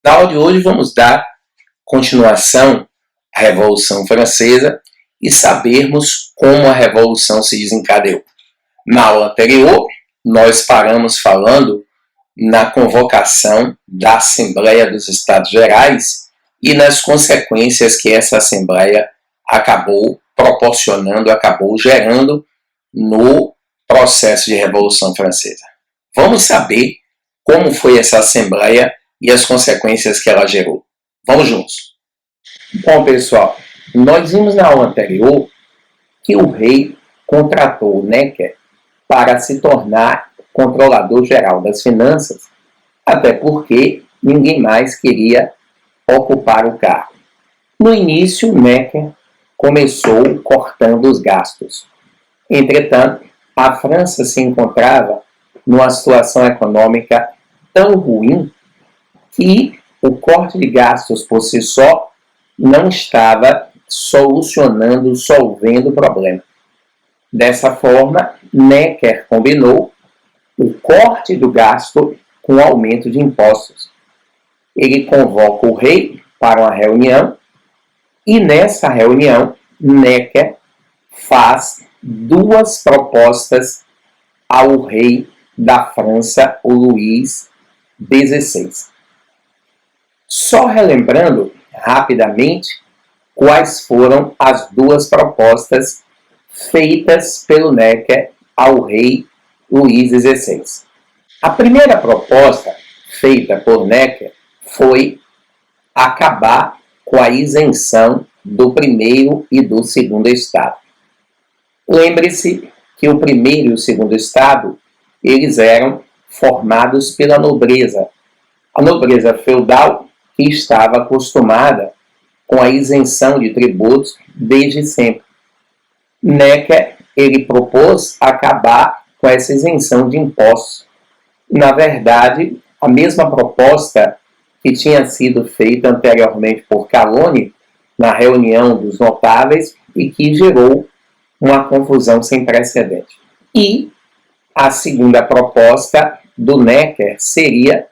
Na aula de hoje vamos dar continuação à Revolução Francesa e sabermos como a Revolução se desencadeou. Na aula anterior, nós paramos falando na convocação da Assembleia dos Estados Gerais e nas consequências que essa Assembleia acabou proporcionando, acabou gerando no processo de Revolução Francesa. Vamos saber como foi essa Assembleia e as consequências que ela gerou. Vamos juntos. Bom, pessoal, nós vimos na aula anterior que o rei contratou Necker para se tornar controlador geral das finanças, até porque ninguém mais queria ocupar o cargo. No início, Necker começou cortando os gastos. Entretanto, a França se encontrava numa situação econômica tão ruim que o corte de gastos por si só não estava solvendo o problema. Dessa forma, Necker combinou o corte do gasto com o aumento de impostos. Ele convoca o rei para uma reunião e nessa reunião Necker faz duas propostas ao rei da França, o Luís XVI. Só relembrando rapidamente quais foram as duas propostas feitas pelo Necker ao rei Luís XVI. A primeira proposta feita por Necker foi acabar com a isenção do primeiro e do segundo estado. Lembre-se que o primeiro e o segundo estado, eles eram formados pela nobreza. A nobreza feudal que estava acostumada com a isenção de tributos desde sempre. Necker, ele propôs acabar com essa isenção de impostos. Na verdade, a mesma proposta que tinha sido feita anteriormente por Calonne na reunião dos notáveis e que gerou uma confusão sem precedente. E a segunda proposta do Necker seria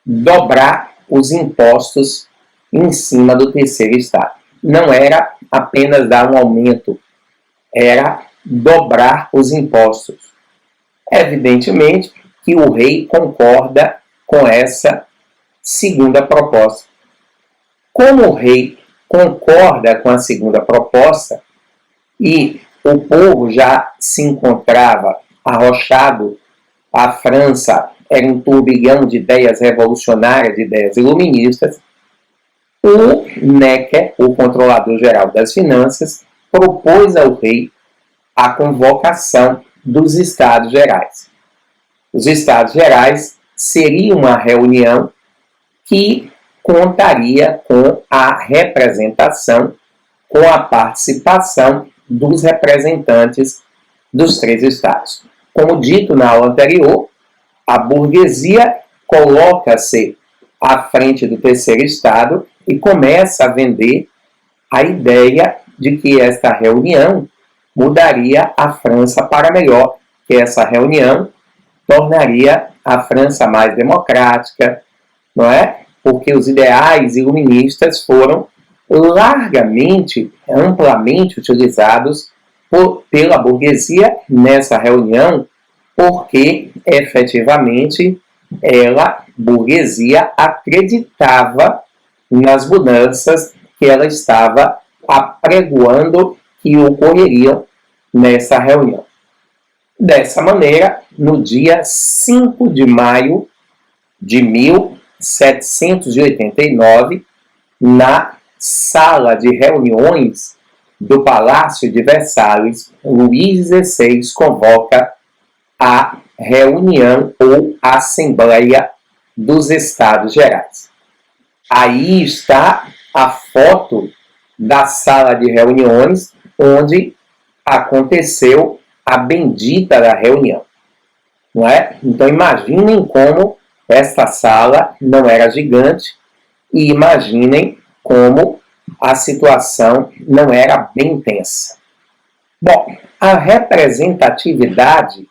dobrar os impostos em cima do terceiro estado. Não era apenas dar um aumento, era dobrar os impostos. Evidentemente que o rei concorda com essa segunda proposta. Como o rei concorda com a segunda proposta e o povo já se encontrava arrochado, a França era um turbilhão de ideias revolucionárias, de ideias iluministas, o Necker, o controlador geral das finanças, propôs ao rei a convocação dos Estados Gerais. Os Estados Gerais seria uma reunião que contaria com a representação, com a participação dos representantes dos três estados. Como dito na aula anterior, a burguesia coloca-se à frente do terceiro estado e começa a vender a ideia de que esta reunião mudaria a França para melhor, que essa reunião tornaria a França mais democrática, não é? Porque os ideais iluministas foram largamente, amplamente utilizados pela burguesia nessa reunião, porque efetivamente ela, burguesia, acreditava nas mudanças que ela estava apregoando que ocorreriam nessa reunião. Dessa maneira, no dia 5 de maio de 1789, na sala de reuniões do Palácio de Versalhes, Luís XVI convoca a reunião ou Assembleia dos Estados Gerais. Aí está a foto da sala de reuniões onde aconteceu a bendita da reunião. Não é? Então imaginem como esta sala não era gigante e imaginem como a situação não era bem tensa. Bom, a representatividade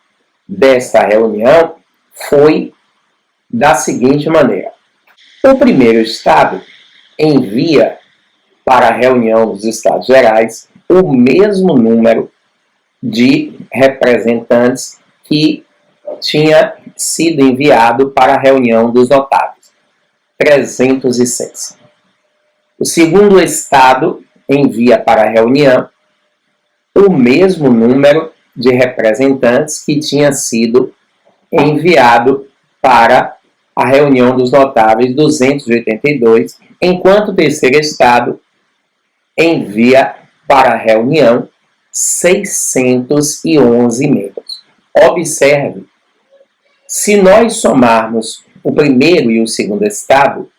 desta reunião foi da seguinte maneira. O primeiro estado envia para a reunião dos Estados Gerais o mesmo número de representantes que tinha sido enviado para a reunião dos notáveis, 306. O segundo estado envia para a reunião o mesmo número de representantes que tinha sido enviado para a reunião dos notáveis, 282, enquanto o terceiro estado envia para a reunião 611 membros. Observe, se nós somarmos o primeiro e o segundo estado,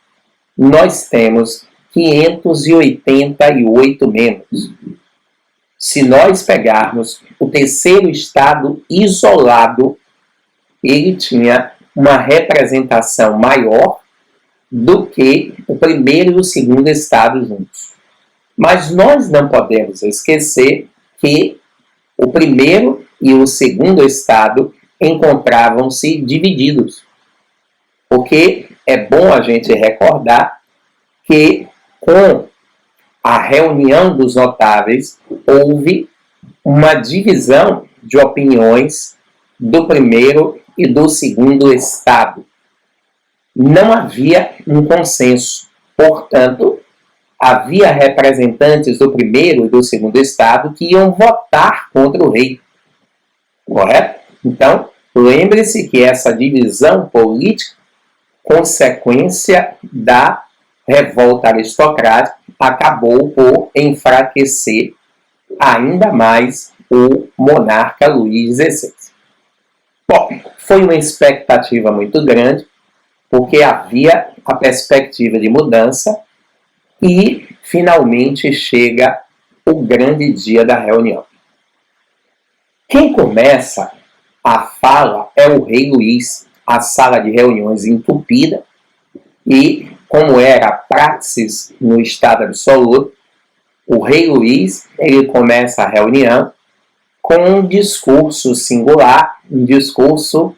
nós temos 588 membros. Se nós pegarmos o terceiro estado isolado, ele tinha uma representação maior do que o primeiro e o segundo estado juntos. Mas nós não podemos esquecer que o primeiro e o segundo estado encontravam-se divididos. Porque é bom a gente recordar que com a reunião dos notáveis houve uma divisão de opiniões do primeiro e do segundo estado. Não havia um consenso. Portanto, havia representantes do primeiro e do segundo estado que iam votar contra o rei. Correto? Então, lembre-se que essa divisão política, consequência da revolta aristocrática, acabou por enfraquecer ainda mais o monarca Luís XVI. Bom, foi uma expectativa muito grande, porque havia a perspectiva de mudança e finalmente chega o grande dia da reunião. Quem começa a fala é o rei Luís, a sala de reuniões entupida, e como era a praxis no Estado absoluto, o rei Luís ele começa a reunião com um discurso singular, um discurso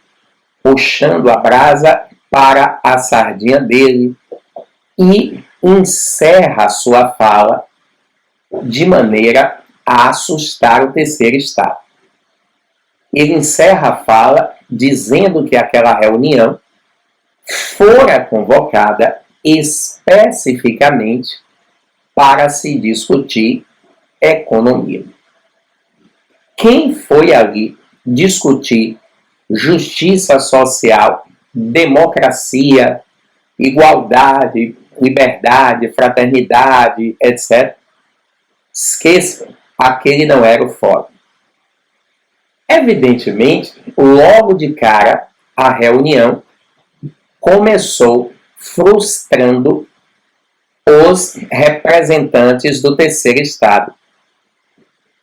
puxando a brasa para a sardinha dele, e encerra a sua fala de maneira a assustar o terceiro estado. Ele encerra a fala dizendo que aquela reunião fora convocada especificamente para se discutir economia. Quem foi ali discutir justiça social, democracia, igualdade, liberdade, fraternidade, etc., esqueça, aquele não era o fórum. Evidentemente, logo de cara, a reunião começou frustrando os representantes do terceiro estado.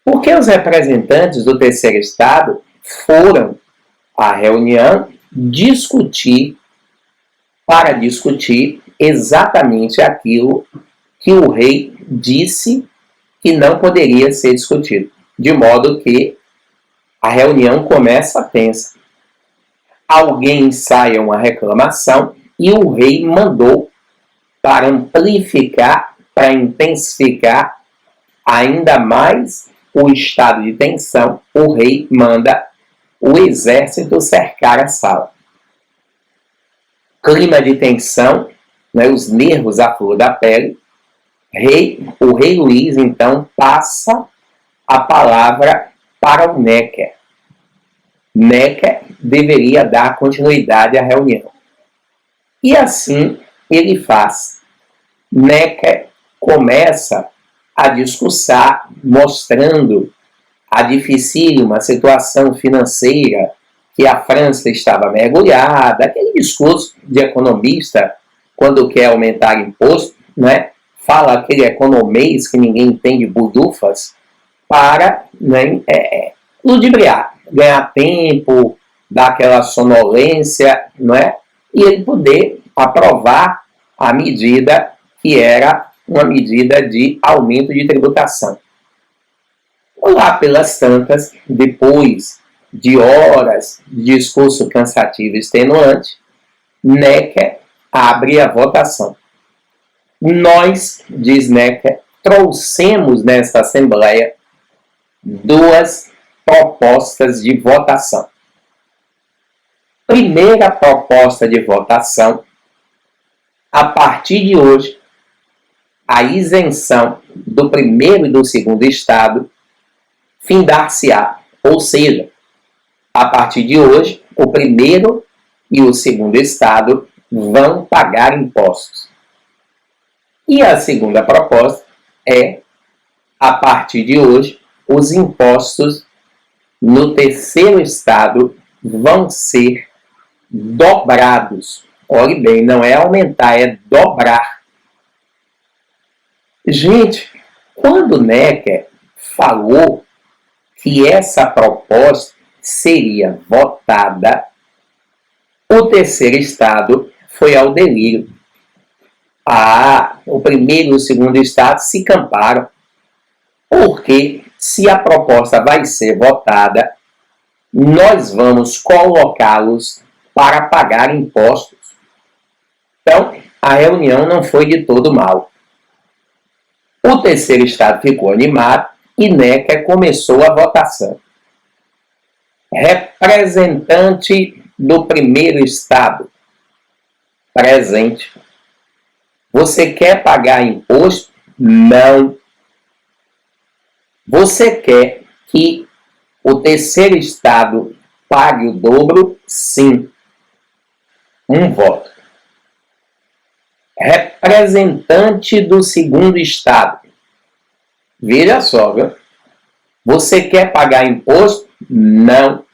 Porque os representantes do terceiro estado foram à reunião para discutir exatamente aquilo que o rei disse que não poderia ser discutido. De modo que a reunião começa tensa. Alguém ensaia uma reclamação e o rei mandou para amplificar, para intensificar ainda mais o estado de tensão. O rei manda o exército cercar a sala. Clima de tensão, né, os nervos à flor da pele. O rei Luís, então, passa a palavra para o Necker. Necker deveria dar continuidade à reunião. E assim ele faz. Necker começa a discursar, mostrando a dificílima situação financeira que a França estava mergulhada, aquele discurso de economista quando quer aumentar imposto, né? Fala aquele economês que ninguém entende burdufas para ludibriar, ganhar tempo, dar aquela sonolência, não é? E ele poder aprovar a medida que era uma medida de aumento de tributação. Lá pelas tantas, depois de horas de discurso cansativo e extenuante, Necker abre a votação. Nós, diz Necker, trouxemos nesta Assembleia duas propostas de votação. Primeira proposta de votação: a partir de hoje, a isenção do primeiro e do segundo estado findar-se-á, ou seja, a partir de hoje, o primeiro e o segundo estado vão pagar impostos. E a segunda proposta é, a partir de hoje, os impostos no terceiro estado vão ser dobrados. Olhe bem, não é aumentar, é dobrar. Gente, quando Necker falou que essa proposta seria votada, o terceiro estado foi ao delírio. O primeiro e o segundo estado se camparam. Porque se a proposta vai ser votada, nós vamos colocá-los para pagar impostos. Então, a reunião não foi de todo mal. O terceiro estado ficou animado e Necker começou a votação. Representante do primeiro estado, presente. Você quer pagar imposto? Não. Você quer que o terceiro estado pague o dobro? Sim. Um voto. Representante do segundo estado. Veja só, viu? Você quer pagar imposto? Não.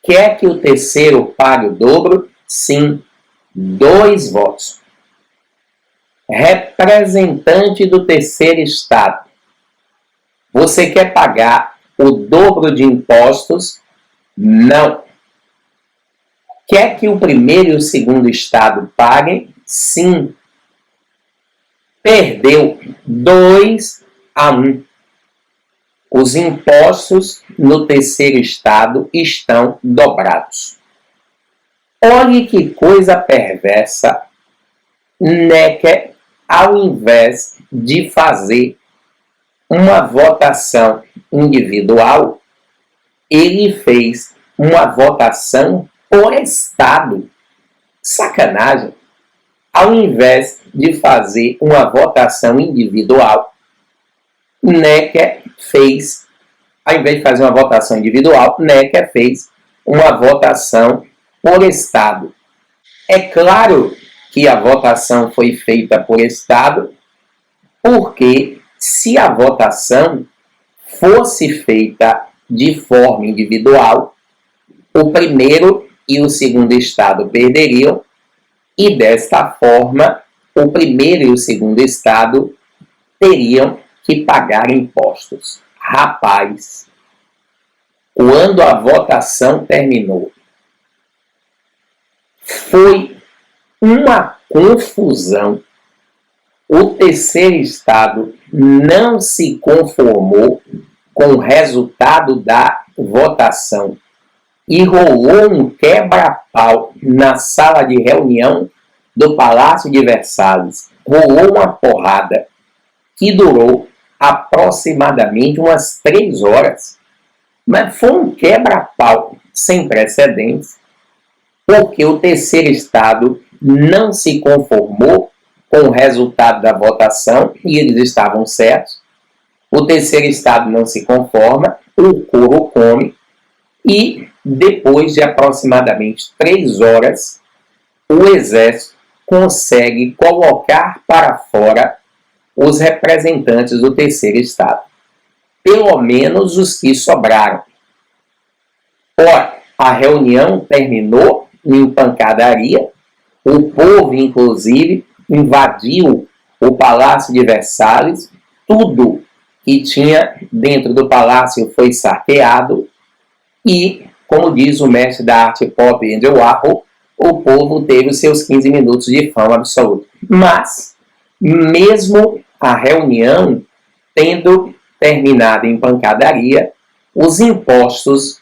Quer que o terceiro pague o dobro? Sim. 2 votos. Representante do terceiro estado. Você quer pagar o dobro de impostos? Não. Quer que o primeiro e o segundo estado paguem? Sim. Perdeu 2-1. Os impostos no terceiro estado estão dobrados. Olhe que coisa perversa. Necker, ao invés de fazer uma votação individual, ele fez uma votação por estado. Sacanagem. Ao invés de fazer uma votação individual, Necker fez, ao invés de fazer uma votação individual, Necker fez uma votação por estado. É claro que a votação foi feita por estado, porque se a votação fosse feita de forma individual, o primeiro e o segundo estado perderiam, e desta forma, o primeiro e o segundo estado teriam que pagar impostos. Rapaz, quando a votação terminou, foi uma confusão. O terceiro estado não se conformou com o resultado da votação e rolou um quebra-pau na sala de reunião do Palácio de Versalhes. Rolou uma porrada que durou aproximadamente umas 3 horas. Mas foi um quebra-pau sem precedentes, porque o terceiro estado não se conformou com o resultado da votação, e eles estavam certos. O terceiro estado não se conforma, o couro come, e depois de aproximadamente 3 horas, o exército consegue colocar para fora os representantes do terceiro estado. Pelo menos os que sobraram. Ora, a reunião terminou em pancadaria, o povo, inclusive, invadiu o Palácio de Versalhes, tudo que tinha dentro do palácio foi saqueado e, como diz o mestre da arte pop Andy Warhol, o povo teve os seus 15 minutos de fama absoluta. Mas, mesmo a reunião tendo terminado em pancadaria, os impostos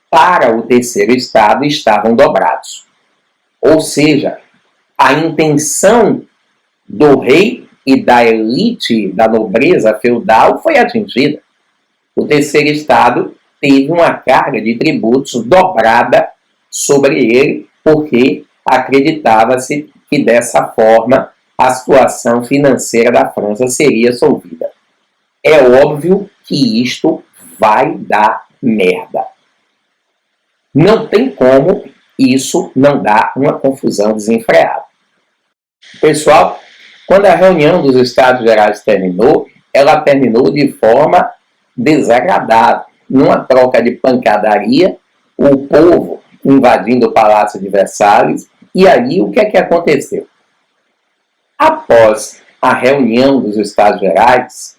para o terceiro estado estavam dobrados. Ou seja, a intenção do rei e da elite da nobreza feudal foi atingida. O terceiro estado teve uma carga de tributos dobrada sobre ele, porque acreditava-se que dessa forma a situação financeira da França seria solvida. É óbvio que isto vai dar merda. Não tem como isso não dar uma confusão desenfreada. Pessoal, quando a reunião dos Estados Gerais terminou, ela terminou de forma desagradável, numa troca de pancadaria, o povo invadindo o Palácio de Versalhes. E aí o que é que aconteceu? Após a reunião dos Estados Gerais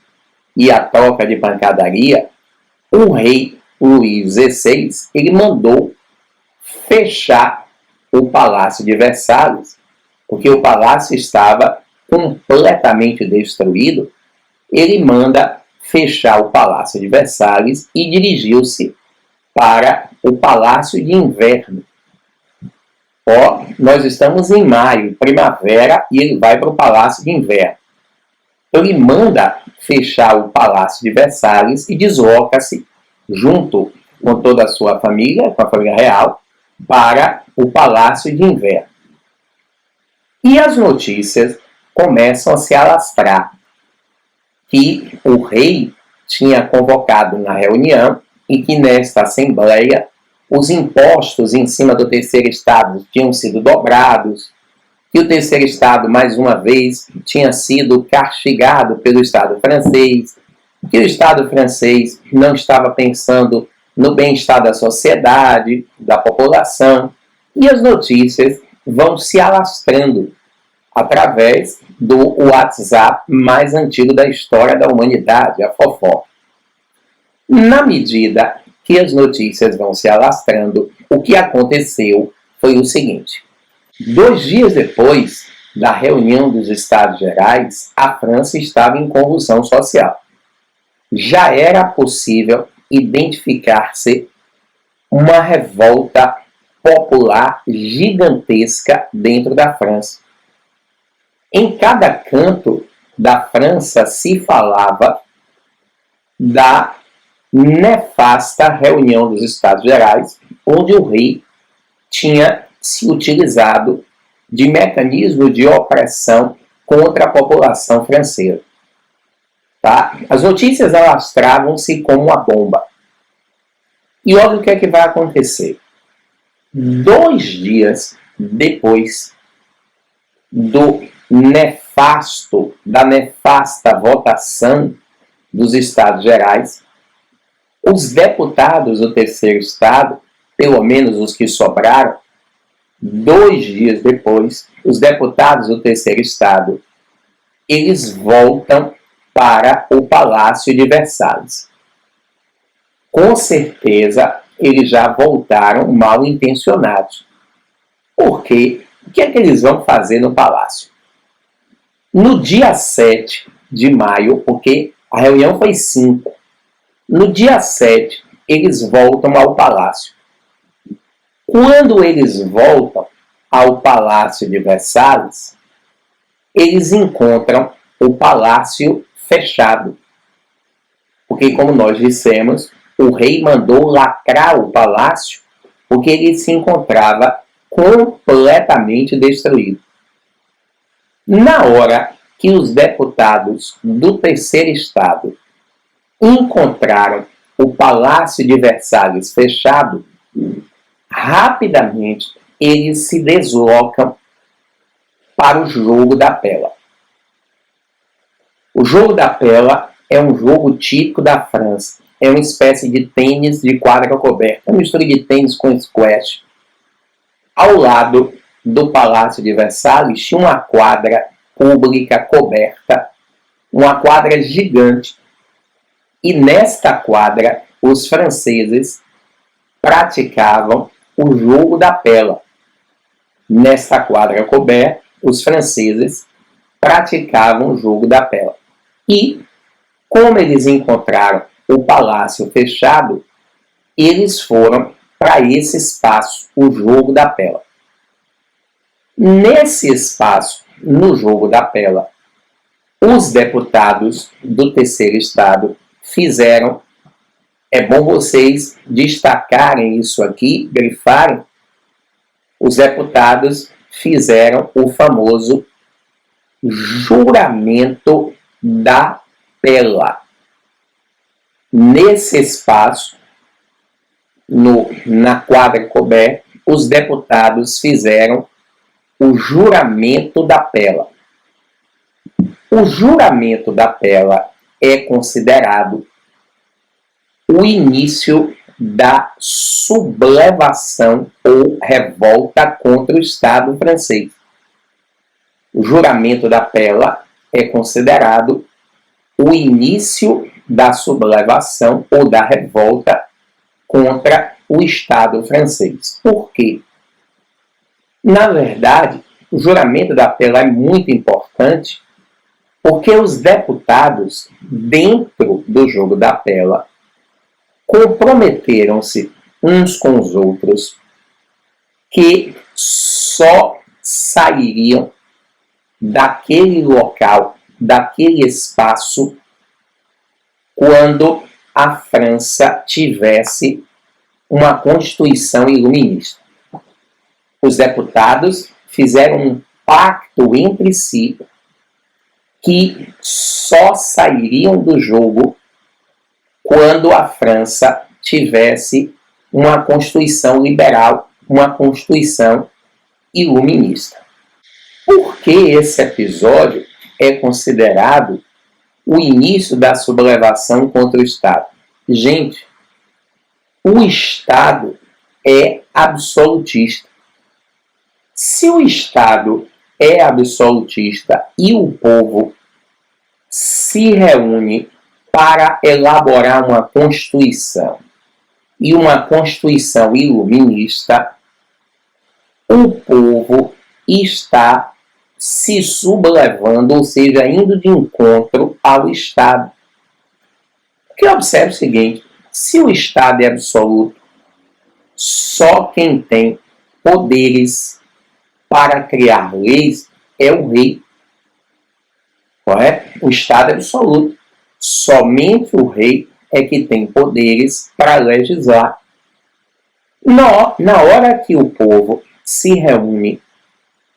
e a troca de pancadaria, o rei Luís XVI ele mandou fechar o Palácio de Versalhes, porque o palácio estava completamente destruído. Ele manda fechar o Palácio de Versalhes e dirigiu-se para o Palácio de Inverno. Nós estamos em maio, primavera, e ele vai para o Palácio de Inverno. Ele manda fechar o Palácio de Versalhes e desloca-se, junto com toda a sua família, com a família real, para o Palácio de Inverno. E as notícias começam a se alastrar que o rei tinha convocado na reunião e que nesta Assembleia os impostos em cima do terceiro estado tinham sido dobrados, que o terceiro estado, mais uma vez, tinha sido castigado pelo Estado francês, que o Estado francês não estava pensando no bem-estar da sociedade, da população, e as notícias vão se alastrando através do WhatsApp mais antigo da história da humanidade, a fofoca. Na medida que as notícias vão se alastrando, o que aconteceu foi o seguinte: 2 dias depois da reunião dos Estados Gerais, a França estava em convulsão social. Já era possível identificar-se uma revolta popular gigantesca dentro da França. Em cada canto da França se falava da nefasta reunião dos Estados Gerais, onde o rei tinha se utilizado de mecanismo de opressão contra a população francesa. Tá? As notícias alastravam-se como uma bomba. E olha o que é que vai acontecer. 2 dias depois da nefasta votação dos Estados Gerais, os deputados do terceiro estado, pelo menos os que sobraram, 2 dias depois, os deputados do terceiro estado, eles voltam para o Palácio de Versalhes. Com certeza, eles já voltaram mal intencionados. Porque o que é que eles vão fazer no palácio? No dia 7 de maio, porque a reunião foi 5, no dia 7, eles voltam ao palácio. Quando eles voltam ao Palácio de Versalhes, eles encontram o palácio fechado. Porque, como nós dissemos, o rei mandou lacrar o palácio porque ele se encontrava completamente destruído. Na hora que os deputados do terceiro estado encontraram o Palácio de Versalhes fechado, rapidamente eles se deslocam para o jogo da pela. O jogo da pela é um jogo típico da França. É uma espécie de tênis de quadra coberta, uma mistura de tênis com squash. Ao lado do Palácio de Versalhes tinha uma quadra pública coberta, uma quadra gigante. E nesta quadra, os franceses praticavam o jogo da pela. Nesta quadra coberta, os franceses praticavam o jogo da pela. E, como eles encontraram o palácio fechado, eles foram para esse espaço, o jogo da pela. Nesse espaço, no jogo da Pela, os deputados do terceiro estado fizeram, é bom vocês destacarem isso aqui, grifarem, os deputados fizeram o famoso juramento da Pela. Nesse espaço, na quadra coberta, os deputados fizeram o juramento da Pela. O juramento da Pela é considerado o início da sublevação ou revolta contra o Estado francês. O juramento da Pela é considerado o início da sublevação ou da revolta contra o Estado francês. Por quê? Na verdade, o juramento da Pela é muito importante porque os deputados, dentro do jogo da Pela, comprometeram-se uns com os outros que só sairiam daquele local, daquele espaço, quando a França tivesse uma Constituição iluminista. Os deputados fizeram um pacto entre si que só sairiam do jogo quando a França tivesse uma Constituição liberal, uma Constituição iluminista. Por que esse episódio é considerado o início da sublevação contra o Estado? Gente, o Estado é absolutista. Se o Estado é absolutista e o povo se reúne para elaborar uma Constituição e uma Constituição iluminista, o povo está se sublevando, ou seja, indo de encontro ao Estado. Porque observe o seguinte, se o Estado é absoluto, só quem tem poderes para criar leis é o rei. Correto? O Estado é absoluto. Somente o rei é que tem poderes para legislar. Na hora que o povo se reúne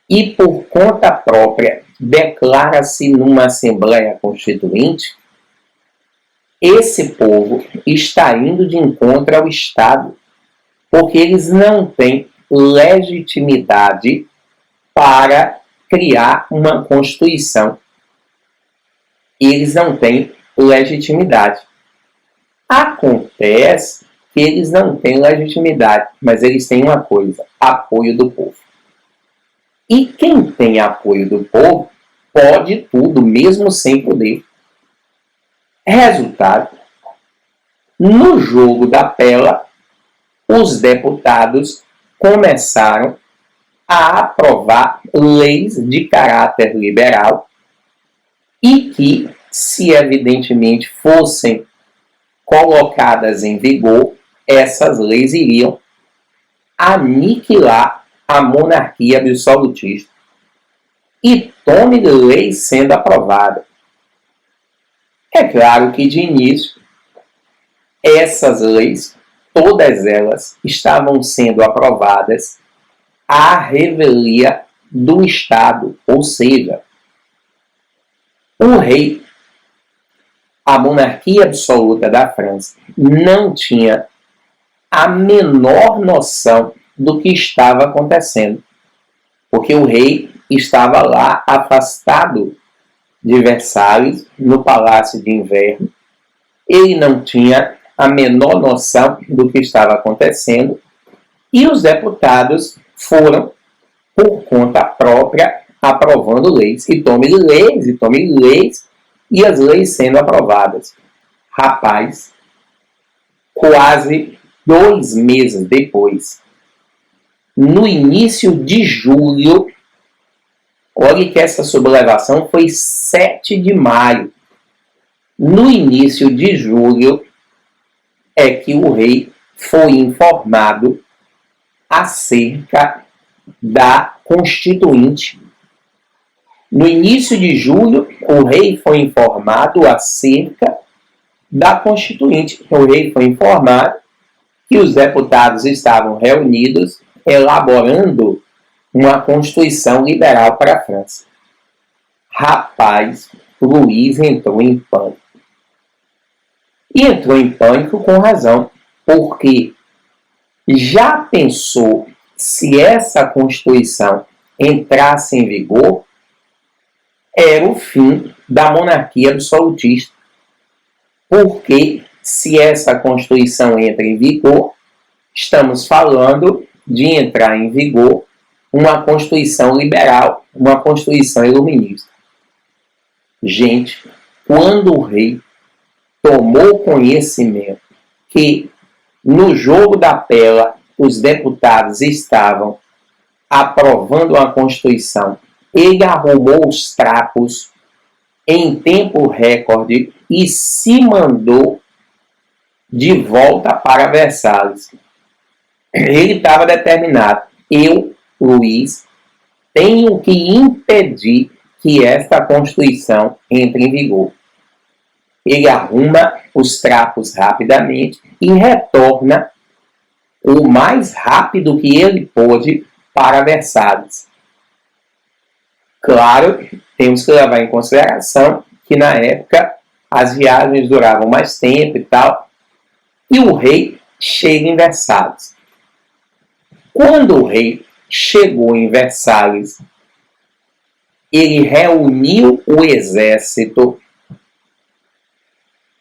e por conta própria declara-se numa Assembleia Constituinte, esse povo está indo de encontro ao Estado, porque eles não têm legitimidade para criar uma Constituição. Eles não têm legitimidade. Acontece que eles não têm legitimidade, mas eles têm uma coisa: apoio do povo. E quem tem apoio do povo pode tudo, mesmo sem poder. Resultado: no jogo da Pela, os deputados começaram a aprovar leis de caráter liberal e que, se evidentemente fossem colocadas em vigor, essas leis iriam aniquilar a monarquia absolutista. E tome leis sendo aprovada. É claro que, de início, essas leis, todas elas, estavam sendo aprovadas à revelia do Estado, ou seja, o rei, a monarquia absoluta da França, não tinha a menor noção do que estava acontecendo, porque o rei estava lá afastado de Versalhes, no Palácio de Inverno. Ele não tinha a menor noção do que estava acontecendo e os deputados foram, por conta própria, aprovando leis. E tome leis, e as leis sendo aprovadas. Rapaz, quase 2 meses depois, no início de julho, olhe que essa sublevação foi 7 de maio. No início de julho é que o rei foi informado acerca da Constituinte. No início de julho, o rei foi informado acerca da Constituinte. O rei foi informado que os deputados estavam reunidos elaborando uma Constituição liberal para a França. Rapaz, Luiz entrou em pânico. E entrou em pânico com razão, porque já pensou se essa Constituição entrasse em vigor, era o fim da monarquia absolutista. Porque se essa Constituição entra em vigor, estamos falando de entrar em vigor uma Constituição liberal, uma Constituição iluminista. Gente, quando o rei tomou conhecimento que no jogo da pela os deputados estavam aprovando uma Constituição, ele arrumou os trapos em tempo recorde e se mandou de volta para Versalhes. Ele estava determinado. Eu, Luiz, tenho que impedir que esta Constituição entre em vigor. Ele arruma os trapos rapidamente e retorna o mais rápido que ele pôde para Versalhes. Claro, temos que levar em consideração que na época as viagens duravam mais tempo e tal, e o rei chega em Versalhes. Quando o rei chegou em Versalhes, ele reuniu o exército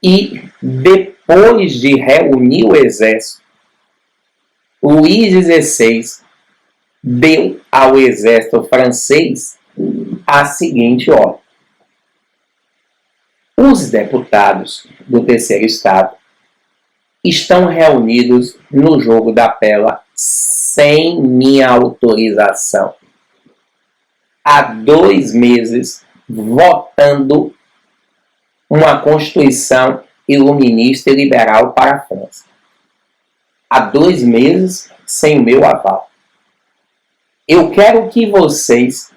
e, depois de reunir o exército, Luís XVI deu ao exército francês a seguinte ordem: os deputados do terceiro estado estão reunidos no jogo da pela sem minha autorização há 2 meses, votando uma Constituição iluminista e liberal para a França. Há 2 meses sem o meu aval. Eu quero que vocês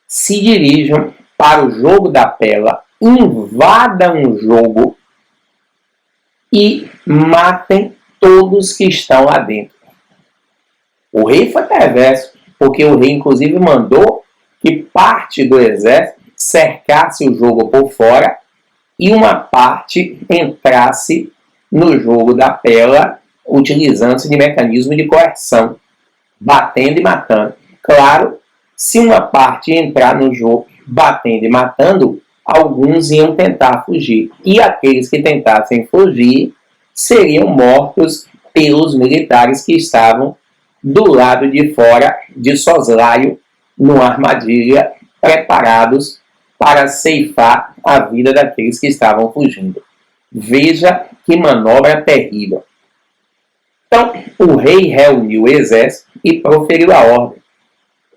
se dirijam para o jogo da pela, invadam o jogo e matem todos que estão lá dentro. O rei foi perverso, porque o rei inclusive mandou que parte do exército cercasse o jogo por fora e uma parte entrasse no jogo da pela utilizando-se de mecanismo de coerção, batendo e matando. Claro, se uma parte entrar no jogo batendo e matando, alguns iam tentar fugir. E aqueles que tentassem fugir seriam mortos pelos militares que estavam do lado de fora de soslaio, numa armadilha, preparados para ceifar a vida daqueles que estavam fugindo. Veja que manobra terrível. Então, o rei reuniu o exército e proferiu a ordem: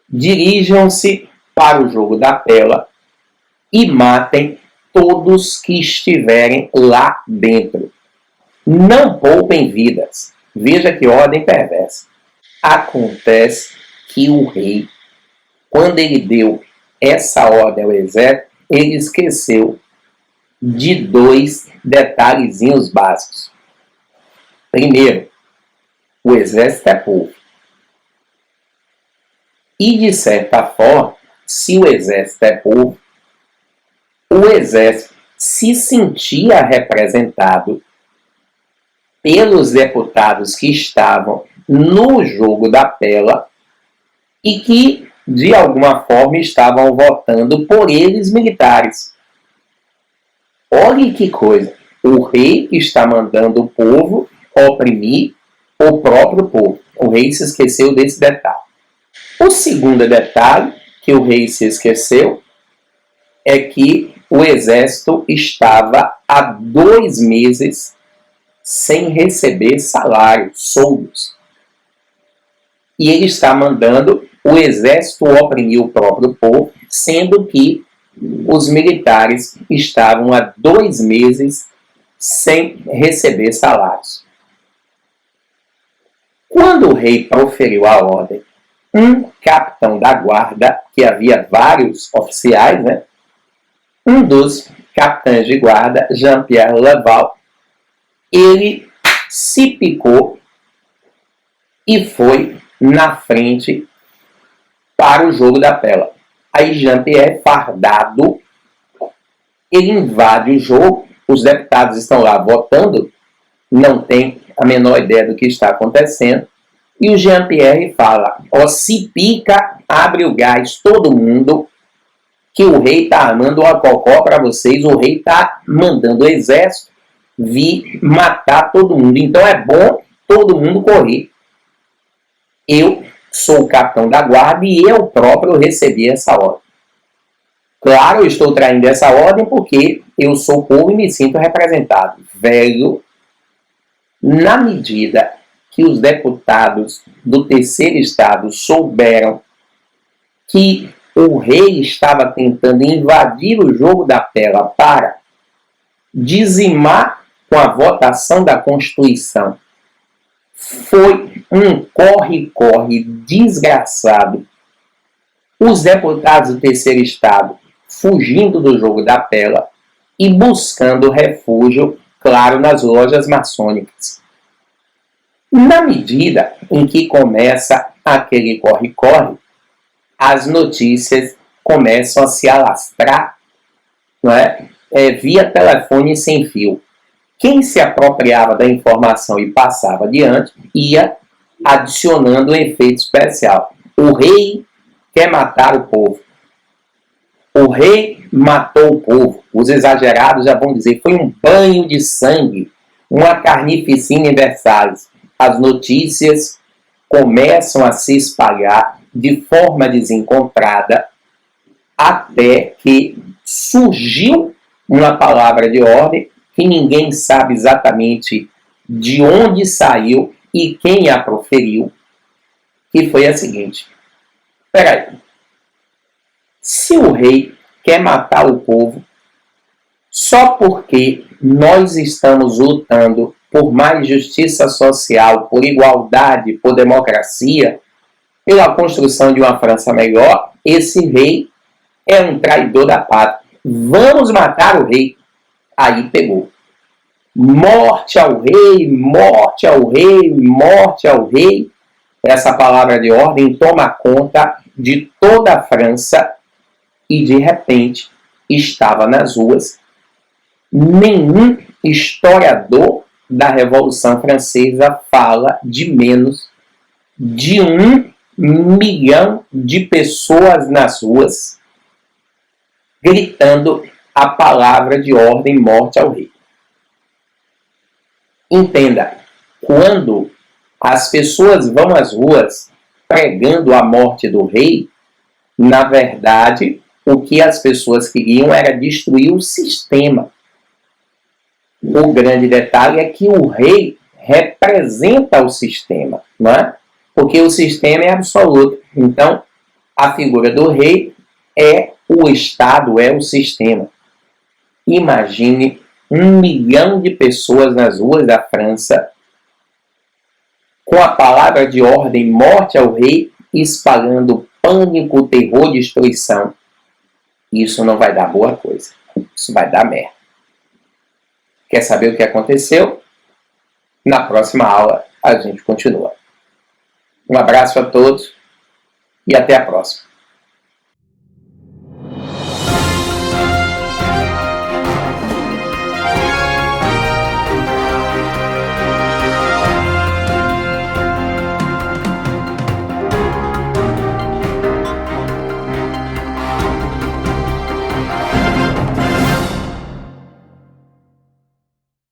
dirijam-se para o jogo da pela e matem todos que estiverem lá dentro. Não poupem vidas. Veja que ordem perversa. Acontece que o rei, quando ele deu essa ordem ao exército, ele esqueceu de 2 detalhezinhos básicos. Primeiro, o exército é povo. E, de certa forma, se o exército é povo, o exército se sentia representado pelos deputados que estavam no jogo da pela e que, de alguma forma, estavam votando por eles militares. Olhe que coisa! O rei está mandando o povo oprimir o próprio povo. O rei se esqueceu desse detalhe. O segundo detalhe que o rei se esqueceu é que o exército estava há 2 meses sem receber salário, soldos. E ele está mandando o exército oprimir o próprio povo, sendo que os militares estavam há 2 meses sem receber salários. Quando o rei proferiu a ordem um capitão da guarda, que havia vários oficiais, né? Um dos capitães de guarda, Jean-Pierre Laval, ele se picou e foi na frente para o jogo da pela. Aí Jean-Pierre, fardado, ele invade o jogo, os deputados estão lá votando, não tem a menor ideia do que está acontecendo, e o Jean-Pierre fala, ó, se pica, abre o gás, todo mundo, que o rei está armando uma cocó para vocês, o rei está mandando o exército vir matar todo mundo, então é bom todo mundo correr. Eu sou o capitão da guarda e eu próprio recebi essa ordem. Claro, eu estou traindo essa ordem porque eu sou o povo e me sinto representado. Velho, na medida que os deputados do terceiro estado souberam que o rei estava tentando invadir o jogo da pela para dizimar com a votação da Constituição, foi um corre-corre desgraçado. Os deputados do terceiro estado fugindo do jogo da pela e buscando refúgio, claro, nas lojas maçônicas. Na medida em que começa aquele corre-corre, as notícias começam a se alastrar, não é? Via telefone sem fio. Quem se apropriava da informação e passava adiante, ia adicionando um efeito especial. O rei quer matar o povo. O rei matou o povo. Os exagerados já vão dizer, foi um banho de sangue, uma carnificina em Versalhes. As notícias começam a se espalhar de forma desencontrada até que surgiu uma palavra de ordem que ninguém sabe exatamente de onde saiu e quem a proferiu, que foi a seguinte. Espera aí. Se o rei quer matar o povo, só porque nós estamos lutando por mais justiça social, por igualdade, por democracia, pela construção de uma França melhor, esse rei é um traidor da pátria. Vamos matar o rei. Aí pegou. Morte ao rei, morte ao rei, morte ao rei. Essa palavra de ordem toma conta de toda a França e, de repente, estava nas ruas. Nenhum historiador da Revolução Francesa fala de menos de 1 milhão de pessoas nas ruas gritando a palavra de ordem, morte ao rei. Entenda, quando as pessoas vão às ruas pregando a morte do rei, na verdade, o que as pessoas queriam era destruir o sistema. O grande detalhe é que o rei representa o sistema, não é? Porque o sistema é absoluto. Então, a figura do rei é o Estado, é o sistema. Imagine 1 milhão de pessoas nas ruas da França com a palavra de ordem, morte ao rei, espalhando pânico, terror, destruição. Isso não vai dar boa coisa. Isso vai dar merda. Quer saber o que aconteceu? Na próxima aula a gente continua. Um abraço a todos e até a próxima.